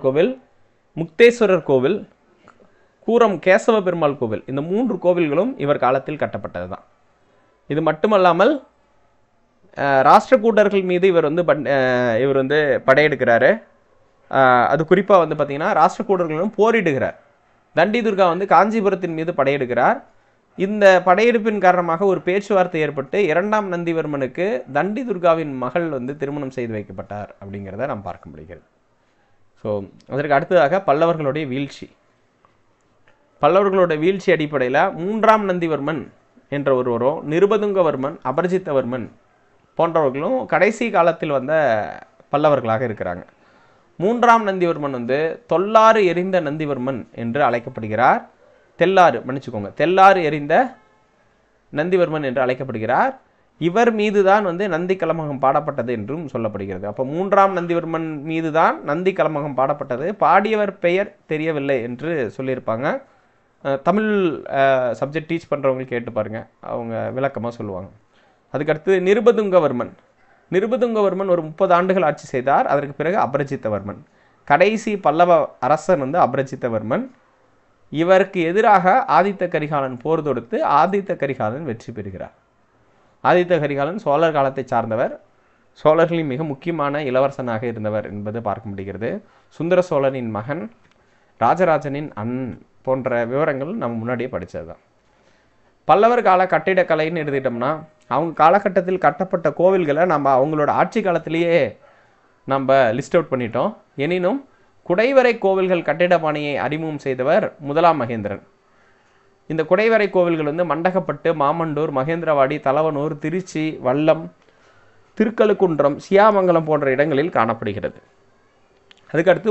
கோவில், முக்தேஸ்வரர் கோவில், கூரம் கேசவ பெருமாள் கோவில். இந்த 3 கோவில்களும் இவர் காலத்தில் கட்டப்பட்டது தான். இது மட்டுமல்லாமல் ராஷ்டிரகூடர்கள் மீது இவர் வந்து படையெடுக்கிறாரு. அது குறிப்பாக வந்து பார்த்திங்கன்னா ராஷ்டிரகூடர்களும் போரிடுகிறார். தண்டி துர்கா வந்து காஞ்சிபுரத்தின் மீது படையெடுக்கிறார். இந்த படையெடுப்பின் காரணமாக ஒரு பேச்சுவார்த்தை ஏற்பட்டு 2ஆம் நந்திவர்மனுக்கு தண்டி துர்காவின் மகள் வந்து திருமணம் செய்து வைக்கப்பட்டார் அப்படிங்கிறத நாம் பார்க்க முடிகிறது. ஸோ அதற்கு அடுத்ததாக பல்லவர்களுடைய வீழ்ச்சி. பல்லவர்களுடைய வீழ்ச்சி அடிப்படையில் 3ஆம் நந்திவர்மன் என்ற ஒருவரும், நிருபதுங்கவர்மன், அபர்ஜித்தவர்மன் போன்றவர்களும் கடைசி காலத்தில் வந்த பல்லவர்களாக இருக்கிறாங்க. 3ஆம் நந்திவர்மன் வந்து தொல்லாறு எறிந்த நந்திவர்மன் என்று அழைக்கப்படுகிறார். தெல்லாறு எறிந்த நந்திவர்மன் என்று அழைக்கப்படுகிறார். இவர் மீது தான் வந்து நந்தி கலமகம் பாடப்பட்டது என்றும் சொல்லப்படுகிறது. அப்போ 3ஆம் நந்திவர்மன் மீது தான் நந்தி கலமகம் பாடப்பட்டது. பாடியவர் பெயர் தெரியவில்லை என்று சொல்லியிருப்பாங்க. தமிழ் சப்ஜெக்ட் டீச் பண்ணுறவங்க கேட்டு பாருங்க, அவங்க விளக்கமாக சொல்லுவாங்க. அதுக்கடுத்து நிருபதுங்கவர்மன் ஒரு 30 ஆண்டுகள் ஆட்சி செய்தார். அதற்கு பிறகு அபரஜித்தவர்மன். கடைசி பல்லவ அரசன் வந்து அபரஜித்தவர்மன். இவருக்கு எதிராக ஆதித்த கரிகாலன் போர் தொடுத்து ஆதித்த கரிகாலன் வெற்றி பெறுகிறார். ஆதித்த கரிகாலன் சோழர் காலத்தை சார்ந்தவர். சோழர்களின் மிக முக்கியமான இளவரசனாக இருந்தவர் என்பது பார்க்க முடிகிறது. சுந்தர சோழனின் மகன், ராஜராஜனின் அண்ணன் போன்ற விவரங்கள் நம்ம முன்னாடியே படித்தது தான். பல்லவர் கால கட்டிடக்கலைன்னு எடுத்துக்கிட்டோம்னா அவங்க காலகட்டத்தில் கட்டப்பட்ட கோவில்களை நம்ம அவங்களோட ஆட்சி காலத்திலேயே நம்ம லிஸ்ட் அவுட் பண்ணிட்டோம். எனினும் குடைவரை கோவில்கள் கட்டிட பாணியை அறிமுகம் செய்தவர் 1ஆம் மகேந்திரன். இந்த குடைவரை கோவில்கள் வந்து மண்டகப்பட்டு, மாமண்டூர், மகேந்திரவாடி, தலவனூர், திருச்சி, வல்லம், திருக்கழுக்குன்றம், சியாமங்கலம் போன்ற இடங்களில் காணப்படுகிறது. அதுக்கடுத்து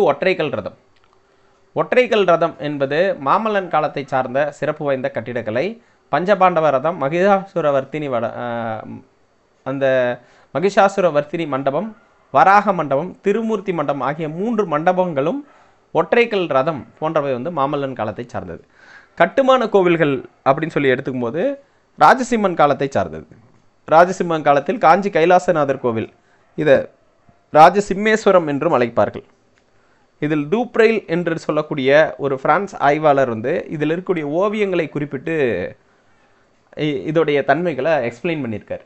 ஒற்றைக்கல் ரதம் என்பது மாமல்லன் காலத்தை சார்ந்த சிறப்பு வாய்ந்த கட்டிடக்கலை. பஞ்சபாண்டவ ரதம், மகிஷாசுரவர்த்தினி மண்டபம், வராக மண்டபம், திருமூர்த்தி மண்டபம் ஆகிய 3 மண்டபங்களும் ஒற்றைக்கல் ரதம் போன்றவை வந்து மாமல்லன் காலத்தை சார்ந்தது. கட்டுமான கோவில்கள் அப்படின்னு சொல்லி எடுத்துக்கும் போது ராஜசிம்மன் காலத்தை சார்ந்தது. ராஜசிம்மன் காலத்தில் காஞ்சி கைலாசநாதர் கோவில், இதை ராஜசிம்மேஸ்வரம் என்றும் அழைப்பார்கள். இதில் டூப்ரெயில் என்று சொல்லக்கூடிய ஒரு பிரான்ஸ் ஆய்வாளர் வந்து இதில் இருக்கக்கூடிய ஓவியங்களை குறிப்பிட்டு இதோடைய தன்மைகளை எக்ஸ்பிளைன் பண்ணியிருக்காரு.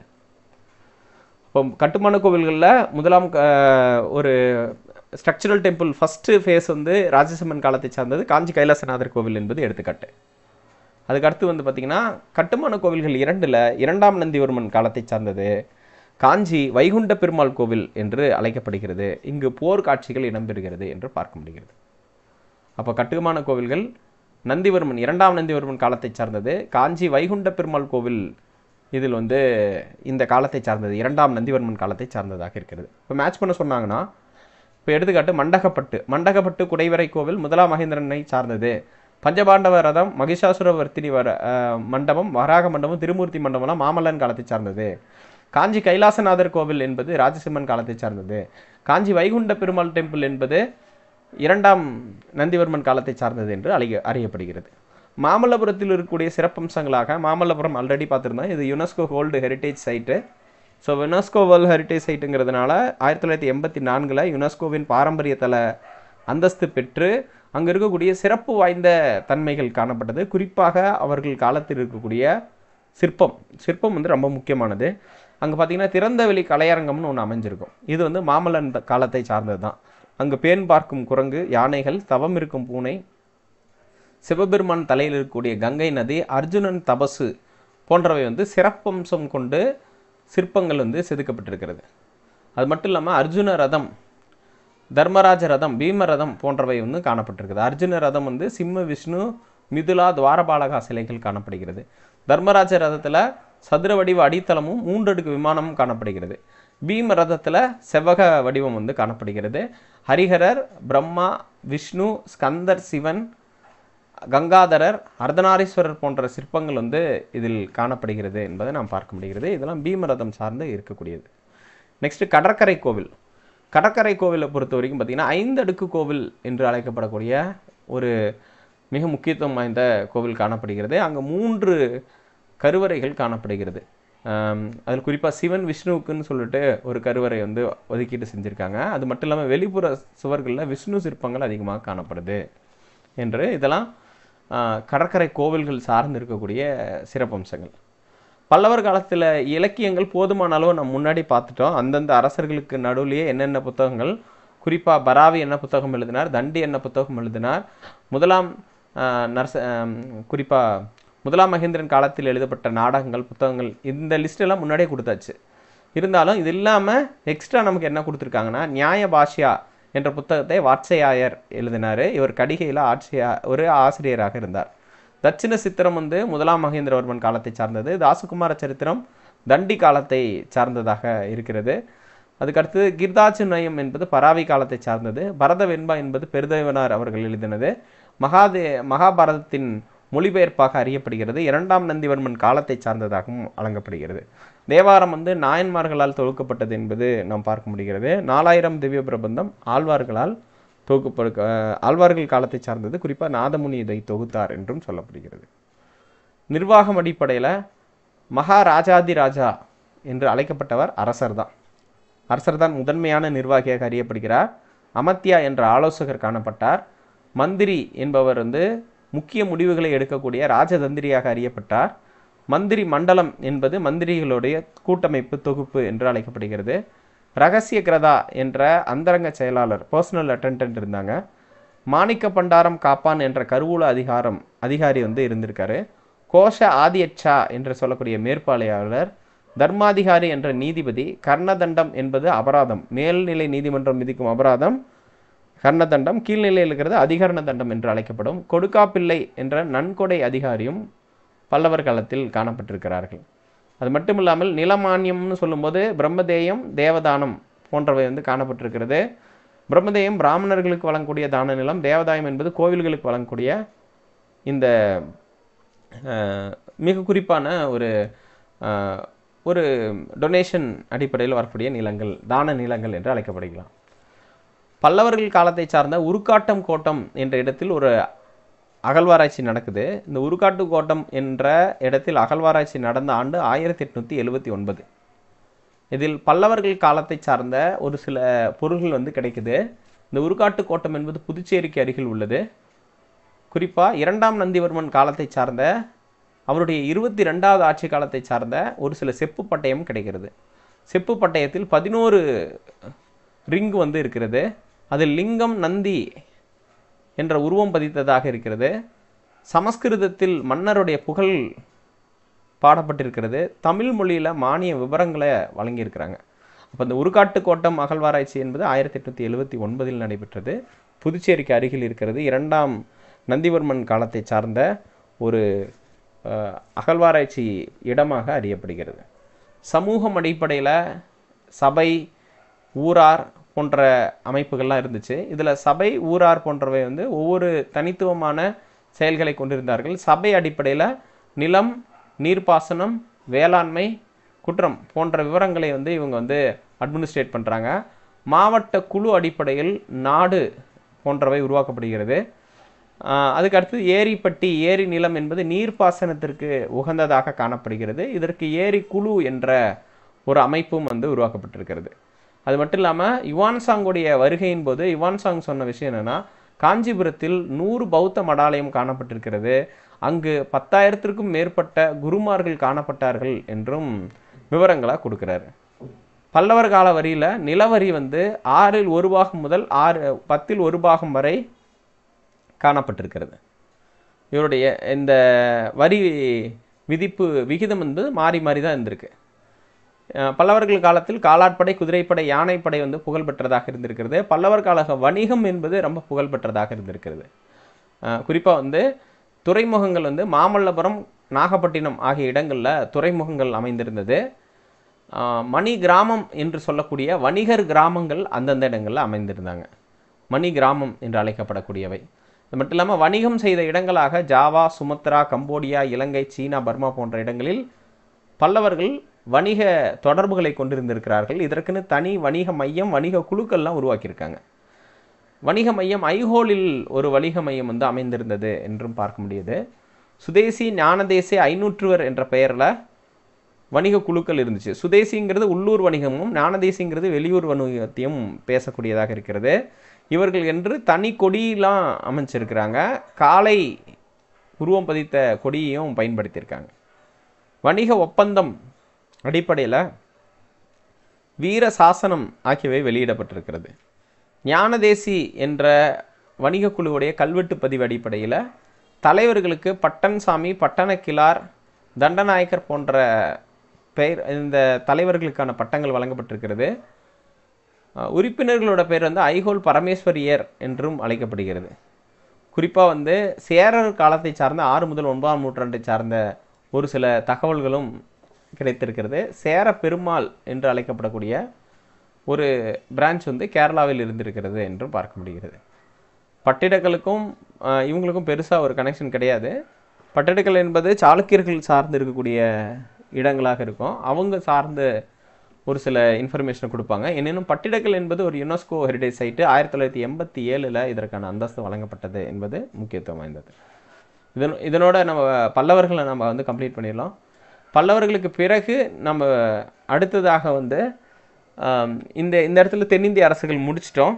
இப்போ கட்டுமான கோவில்களில் முதலாம் ஒரு ஸ்ட்ரக்சரல் டெம்பிள் ஃபஸ்ட்டு ஃபேஸ் வந்து ராஜசிம்மன் காலத்தை சார்ந்தது காஞ்சி கைலாசநாதர் கோவில் என்பது எடுத்துக்காட்டு. அதுக்கடுத்து வந்து பார்த்திங்கன்னா கட்டுமான கோவில்கள் 2ஆம் நந்திவர்மன் காலத்தை சார்ந்தது காஞ்சி வைகுண்ட பெருமாள் கோவில் என்று அழைக்கப்படுகிறது. இங்கு போர் காட்சிகள் இடம்பெறுகிறது என்று பார்க்க முடிகிறது. அப்போ கட்டுமான கோவில்கள் நந்திவர்மன் 2ஆம் நந்திவர்மன் காலத்தை சார்ந்தது. காஞ்சி வைகுண்ட பெருமாள் கோவில் இதில் வந்து இந்த காலத்தை சார்ந்தது, 2ஆம் நந்திவர்மன் காலத்தை சார்ந்ததாக இருக்கிறது. இப்போ மேட்ச் பண்ண சொன்னாங்கன்னா, இப்போ எடுத்துக்காட்டு மண்டகப்பட்டு குடைவரை கோவில் 1ஆம் மகேந்திரனை சார்ந்தது. பஞ்சபாண்டவ ரதம், மகிஷாசுரவர்த்தினி மண்டபம், வராக மண்டபம், திருமூர்த்தி மண்டபம்லாம் மாமல்லன் காலத்தை சார்ந்தது. காஞ்சி கைலாசநாதர் கோவில் என்பது ராஜசிம்மன் காலத்தை சார்ந்தது. காஞ்சி வைகுண்ட பெருமாள் டெம்பிள் என்பது 2ஆம் நந்திவர்மன் காலத்தை சார்ந்தது என்று அறியப்படுகிறது. மாமல்லபுரத்தில் இருக்கக்கூடிய சிறப்பம்சங்களாக, மாமல்லபுரம் ஆல்ரெடி பார்த்துருந்தோம், இது UNESCO world heritage site. So UNESCO world heritage சைட்டுங்கிறதுனால 1984 யுனெஸ்கோவின் பாரம்பரிய தல அந்தஸ்து பெற்று அங்கே இருக்கக்கூடிய சிறப்பு வாய்ந்த தன்மைகள் காணப்பட்டது. குறிப்பாக அவர்கள் காலத்தில் இருக்கக்கூடிய சிற்பம் வந்து ரொம்ப முக்கியமானது. அங்கே பார்த்தீங்கன்னா திறந்தவெளி கலையரங்கம்னு ஒன்று அமைஞ்சிருக்கும். இது வந்து மாமல்லன் காலத்தை சார்ந்தது தான். அங்கு பேன் பார்க்கும் குரங்கு, யானைகள், தவம் இருக்கும் பூனை, சிவபெருமான் தலையில் இருக்கக்கூடிய கங்கை நதி, அர்ஜுனன் தபசு போன்றவை வந்து சிறப்பம்சம் கொண்டு சிற்பங்கள் வந்து செதுக்கப்பட்டிருக்கிறது. அது மட்டும் இல்லாமல் அர்ஜுன ரதம், தர்மராஜ ரதம், பீம ரதம் போன்றவை வந்து காணப்பட்டிருக்குது. அர்ஜுன ரதம் வந்து சிம்ம, விஷ்ணு, மிதுலா, துவாரபாலகா சிலைகள் காணப்படுகிறது. தர்மராஜ ரதத்தில் சதுர வடிவ அடித்தளமும் 3 அடுக்கு விமானமும் காணப்படுகிறது. பீம ரதத்தில் செவ்வக வடிவம் வந்து காணப்படுகிறது. ஹரிஹரர், பிரம்மா, விஷ்ணு, ஸ்கந்தர், சிவன், கங்காதரர், அர்த்தநாரீஸ்வரர் போன்ற சிற்பங்கள் வந்து இதில் காணப்படுகிறது என்பதை நாம் பார்க்க முடிகிறது. இதெல்லாம் பீமரதம் சார்ந்து இருக்கக்கூடியது. நெக்ஸ்ட் கடற்கரை கோவில். கடற்கரை கோவிலை பொறுத்த வரைக்கும் பார்த்திங்கன்னா 5 அடுக்கு கோவில் என்று அழைக்கப்படக்கூடிய ஒரு மிக முக்கியத்துவம் வாய்ந்த கோவில் காணப்படுகிறது. அங்கே 3 கருவறைகள் காணப்படுகிறது. அதில் குறிப்பாக சிவன் விஷ்ணுவுக்குன்னு சொல்லிட்டு ஒரு கருவறை வந்து ஒதுக்கீடு செஞ்சுருக்காங்க. அது மட்டும் இல்லாமல் வெளிப்புற சுவர்களில் விஷ்ணு சிற்பங்கள் அதிகமாக காணப்படுது என்று இதெல்லாம் கடற்கரை கோவில்கள் சார்ந்து இருக்கக்கூடிய சிறப்பம்சங்கள். பல்லவர் காலத்தில் இலக்கியங்கள் போதுமான அளவு நம்ம முன்னாடி பார்த்துட்டோம். அந்தந்த அரசர்களுக்கு நடுவிலேயே என்னென்ன புத்தகங்கள், குறிப்பாக பராவி என்ன புத்தகம் எழுதினார், தண்டி என்ன புத்தகம் எழுதினார், குறிப்பாக முதலாம் மகேந்திரன் காலத்தில் எழுதப்பட்ட நாடகங்கள், புத்தகங்கள், இந்த லிஸ்டெல்லாம் முன்னாடியே கொடுத்தாச்சு. இருந்தாலும் இது இல்லாமல் எக்ஸ்ட்ரா நமக்கு என்ன கொடுத்துருக்காங்கன்னா, நியாய பாஷ்யா என்ற புத்தகத்தை வாட்சயாயர் எழுதினார். இவர் கடிகையில் ஒரு ஆசிரியராக இருந்தார். தட்சிண சித்திரம் வந்து முதலாம் மகேந்திரவர்மன் காலத்தை சார்ந்தது. தாசகுமார சரித்திரம் தண்டி காலத்தை சார்ந்ததாக இருக்கிறது. அதுக்கடுத்து கிர்தாச்சு நயம் என்பது பராவி காலத்தை சார்ந்தது. பரத வெண்பா என்பது பெருதேவனார் அவர்கள் எழுதினது. மகாபாரதத்தின் மொழிபெயர்ப்பாக அறியப்படுகிறது. 2ஆம் நந்திவர்மன் காலத்தை சார்ந்ததாகவும் வழங்கப்படுகிறது. தேவாரம் வந்து நாயன்மார்களால் தொகுக்கப்பட்டது என்பது நாம் பார்க்க முடிகிறது. 4000 திவ்ய பிரபந்தம் ஆழ்வார்களால் ஆழ்வார்கள் காலத்தை சார்ந்தது. குறிப்பாக நாதமுனி இதை தொகுத்தார் என்றும் சொல்லப்படுகிறது. நிர்வாகம் அடிப்படையில் மகாராஜாதி ராஜா என்று அழைக்கப்பட்டவர் அரசர் தான் முதன்மையான நிர்வாகியாக அறியப்படுகிறார். அமத்தியா என்ற ஆலோசகர் காணப்பட்டார். மந்திரி என்பவர் வந்து முக்கிய முடிவுகளை எடுக்கக்கூடிய ராஜதந்திரியாக அறியப்பட்டார். மந்திரி மண்டலம் என்பது மந்திரிகளுடைய கூட்டமைப்பு, தொகுப்பு என்று அழைக்கப்படுகிறது. ரகசிய கிரதா என்ற அந்தரங்க செயலாளர், பர்சனல் அட்டெண்டன்ட் இருந்தாங்க. மாணிக்க பண்டாரம் காப்பான் என்ற கருவூல அதிகாரி வந்து இருந்திருக்காரு. கோஷ ஆதியட்சா என்று சொல்லக்கூடிய மேற்பாளையாளர், தர்மாதிகாரி என்ற நீதிபதி, கர்ணதண்டம் என்பது அபராதம், மேல்நிலை நீதிமன்றம் விதிக்கும் அபராதம் கர்ணதண்டம், கீழ்நிலையில் இருக்கிறது அதிகரண தண்டம் என்று அழைக்கப்படும். கொடுக்காப்பிள்ளை என்ற நன்கொடை அதிகாரியும் பல்லவர் காலத்தில் காணப்பட்டிருக்கிறார்கள். அது மட்டும் இல்லாமல் நிலமானியம்னு சொல்லும்போது பிரம்மதேயம், தேவதானம் போன்றவை வந்து காணப்பட்டிருக்கிறது. பிரம்மதேயம் பிராமணர்களுக்கு வழங்கக்கூடிய தான நிலம், தேவதாயம் என்பது கோவில்களுக்கு வழங்கக்கூடிய இந்த மிக குறிப்பான ஒரு டொனேஷன் அடிப்படையில் வரக்கூடிய நிலங்கள், தான நிலங்கள் என்று அழைக்கப்படுகிறான். பல்லவர்கள் காலத்தை சார்ந்த உருக்காட்டம் கோட்டம் என்ற இடத்தில் ஒரு அகழ்வாராய்ச்சி நடக்குது. இந்த உருக்காட்டு கோட்டம் என்ற இடத்தில் அகழ்வாராய்ச்சி நடந்த ஆண்டு 1879. இதில் பல்லவர்கள் காலத்தை சார்ந்த ஒரு சில பொருள்கள் வந்து கிடைக்குது. இந்த உருக்காட்டு கோட்டம் என்பது புதுச்சேரிக்கு அருகில் உள்ளது. குறிப்பாக 2ஆம் நந்திவர்மன் காலத்தை சார்ந்த அவருடைய 22வது ஆட்சி காலத்தை சார்ந்த ஒரு சில செப்பு பட்டயம் கிடைக்கிறது. செப்பு பட்டயத்தில் 11 ரிங் வந்து இருக்கிறது. அதில் லிங்கம், நந்தி என்ற உருவம் பதித்ததாக இருக்கிறது. சமஸ்கிருதத்தில் மன்னருடைய புகழ் பாடப்பட்டிருக்கிறது. தமிழ் மொழியில் மானிய விவரங்களை வழங்கியிருக்கிறாங்க. அப்போ இந்த உருக்காட்டு கோட்டம் அகழ்வாராய்ச்சி என்பது 1879 நடைபெற்றது. புதுச்சேரிக்கு அருகில் இருக்கிறது. 2ஆம் நந்திவர்மன் காலத்தை சார்ந்த ஒரு அகழ்வாராய்ச்சி இடமாக அறியப்படுகிறது. சமூகம் அடிப்படையில் சபை, ஊரார் போன்ற அமைப்புகள்லாம் இருந்துச்சு. இதில் சபை, ஊரார் போன்றவை வந்து ஒவ்வொரு தனித்துவமான செயல்களை கொண்டிருந்தார்கள். சபை அடிப்படையில் நிலம், நீர்ப்பாசனம், வேளாண்மை, குற்றம் போன்ற விவரங்களை வந்து இவங்க வந்து அட்மினிஸ்ட்ரேட் பண்ணுறாங்க. மாவட்ட குழு அடிப்படையில் நாடு போன்றவை உருவாக்கப்படுகிறது. அதுக்கடுத்து ஏரிப்பட்டி, ஏரி நிலம் என்பது நீர்ப்பாசனத்திற்கு உகந்ததாக காணப்படுகிறது. இதற்கு ஏரி குழு என்ற ஒரு அமைப்பும் வந்து உருவாக்கப்பட்டிருக்கிறது. அது மட்டும் இல்லாமல் யுவான்சாங்குடைய வருகையின் போது யுவான்சாங் சொன்ன விஷயம் என்னென்னா, காஞ்சிபுரத்தில் 100 பௌத்த மடாலயம் காணப்பட்டிருக்கிறது. அங்கு 10,000த்திற்கும் மேற்பட்ட குருமார்கள் காணப்பட்டார்கள் என்றும் விவரங்களாக கொடுக்குறாரு. பல்லவர் கால வரியில் நிலவரி வந்து 6 1 பாகம் முதல் 10 1 பாகம் வரை காணப்பட்டிருக்கிறது. இவருடைய இந்த வரி விதிப்பு விகிதம் வந்து மாறி மாறி தான் இருந்திருக்கு. பல்லவர்கள் காலத்தில் காலாட்படை, குதிரைப்படை, யானைப்படை வந்து புகழ்பெற்றதாக இருந்திருக்கிறது. பல்லவர் கால வணிகம் என்பது ரொம்ப புகழ்பெற்றதாக இருந்திருக்கிறது. குறிப்பாக வந்து துறைமுகங்கள் வந்து மாமல்லபுரம், நாகப்பட்டினம் ஆகிய இடங்களில் துறைமுகங்கள் அமைந்திருந்தது. மணி கிராமம் என்று சொல்லக்கூடிய வணிகர் கிராமங்கள் அந்தந்த இடங்களில் அமைந்திருந்தாங்க. மணி கிராமம் என்று அழைக்கப்படக்கூடியவை. அது மட்டும் இல்லாமல் வணிகம் செய்த இடங்களாக ஜாவா, சுமத்ரா, கம்போடியா, இலங்கை, சீனா, பர்மா போன்ற இடங்களில் பல்லவர்கள் வணிக தொடர்புகளை கொண்டிருந்திருக்கிறார்கள். இதற்குன்னு தனி வணிக மையம், வணிக குழுக்கள்லாம் உருவாக்கியிருக்காங்க. வணிக மையம் ஐஹோலில் ஒரு வணிக மையம் வந்து அமைந்திருந்தது என்றும் பார்க்க முடியுது. சுதேசி, ஞானதேசி, ஐநூற்றுவர் என்ற பெயரில் வணிக குழுக்கள் இருந்துச்சு. சுதேசிங்கிறது உள்ளூர் வணிகமும், ஞானதேசிங்கிறது வெளியூர் வணிகத்தையும் பேசக்கூடியதாக இருக்கிறது. இவர்கள் என்று தனி கொடியெலாம் அமைச்சிருக்கிறாங்க. காளை உருவம் பதித்த கொடியையும் பயன்படுத்தியிருக்காங்க. வணிக ஒப்பந்தம் அடிப்படையில் வீர சாசனம் ஆகியவை வெளியிடப்பட்டிருக்கிறது. ஞானதேசி என்ற வணிக குழுவுடைய கல்வெட்டு பதிவு அடிப்படையில் தலைவர்களுக்கு பட்டன்சாமி, பட்டணக்கிழார், தண்டநாயக்கர் போன்ற பெயர் இந்த தலைவர்களுக்கான பட்டங்கள் வழங்கப்பட்டிருக்கிறது. உறுப்பினர்களோட பேர் வந்து ஐஹோல் பரமேஸ்வரியர் என்றும் அழைக்கப்படுகிறது. குறிப்பாக வந்து சேரர் காலத்தை சார்ந்த 6 முதல் 9ஆம் நூற்றாண்டை சார்ந்த ஒரு சில தகவல்களும் கிடைத்திருக்கிறது. சேர பெருமாள் என்று அழைக்கப்படக்கூடிய ஒரு பிரான்ச் வந்து கேரளாவில் இருந்திருக்கிறது என்றும் பார்க்க முடிகிறது. பட்டிடக்களுக்கும் இவங்களுக்கும் பெருசாக ஒரு கனெக்ஷன் கிடையாது. பட்டிடக்கள் என்பது சாளுக்கியர்கள் சார்ந்து இருக்கக்கூடிய இடங்களாக இருக்கும். அவங்க சார்ந்து ஒரு சில இன்ஃபர்மேஷனை கொடுப்பாங்க. எனினும் பட்டிடக்கல் என்பது ஒரு யுனெஸ்கோ ஹெரிடேஜ் சைட்டு. 1987 இதற்கான அந்தஸ்து வழங்கப்பட்டது என்பது முக்கியத்துவம் வாய்ந்தது. இதனோட நம்ம பல்லவர்களை நம்ம வந்து கம்ப்ளீட் பண்ணிடலாம். பல்லவர்களுக்கு பிறகு நம்ம அடுத்ததாக வந்து இந்த இடத்துல தென்னிந்திய அரசுகள் முடிச்சிட்டோம்.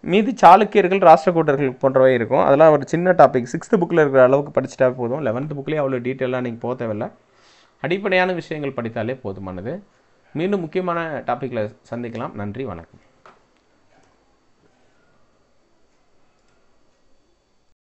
மீதி சாளுக்கியர்கள், ராஷ்டிரகூடர்கள் போன்றவை இருக்கும். அதெல்லாம் ஒரு சின்ன டாபிக். 6th புக்கில் இருக்கிற அளவுக்கு படிச்சுட்டா போதும். 11th புக்லேயே அவ்வளோ டீட்டெயிலாக நீங்கள் போக தேவையில்லை. அடிப்படையான விஷயங்கள் படித்தாலே போதுமானது. மீண்டும் முக்கியமான டாப்பிக்கில் சந்திக்கலாம். நன்றி, வணக்கம்.